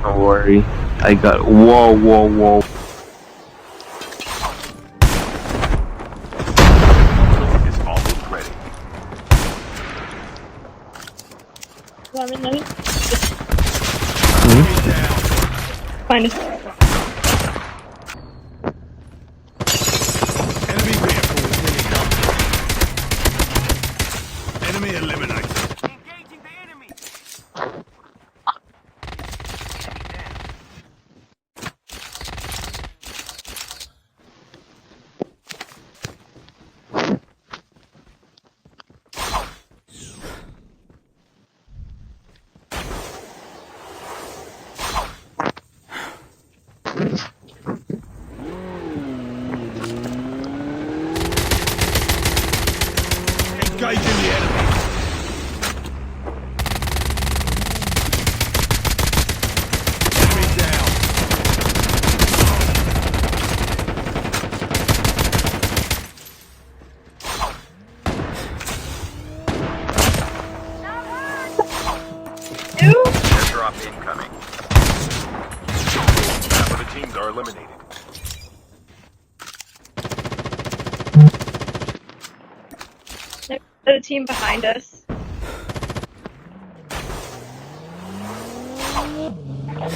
Don't worry. I got. Whoa, whoa, whoa. Is almost ready. Let me. Enemy down. Find us. Enemy vehicle is nearly done. Enemy eliminated. Engaging the enemy. Engaging the enemy. Enemy down. Ew. Drop incoming. Half of the teams are eliminated. There's a team behind us.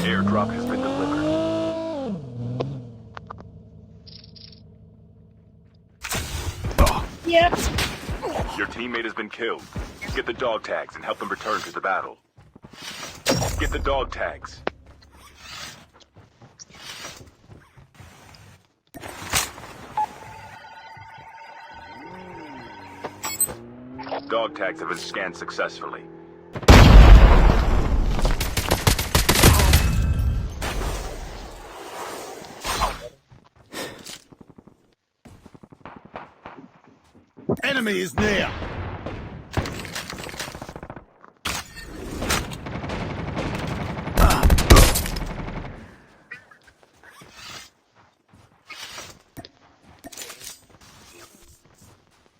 Airdrop has been delivered. Yep. Your teammate has been killed. Get the dog tags and help them return to the battle. Get the dog tags. Dog tags have been scanned successfully. Enemy is near.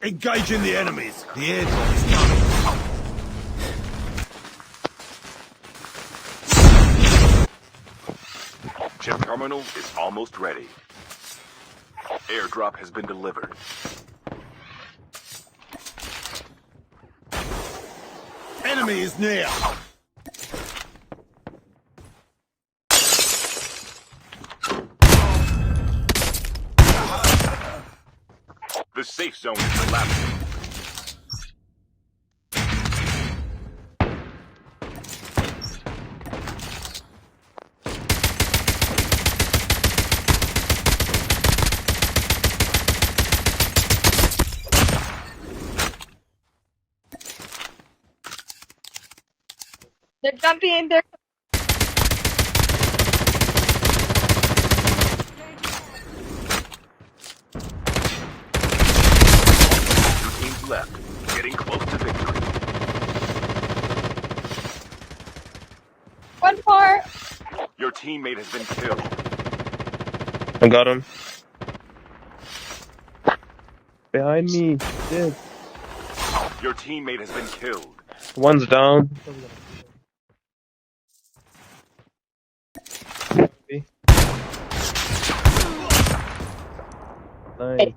Engaging the enemies. The airdrop is coming. Chip terminal is almost ready. Airdrop has been delivered. Enemy is near. The safe zone is collapsing. They're jumping. They're. Two teams left, getting close to victory. One part. Your teammate has been killed. I got him. Behind me. Shit. Your teammate has been killed. One's down. Nice.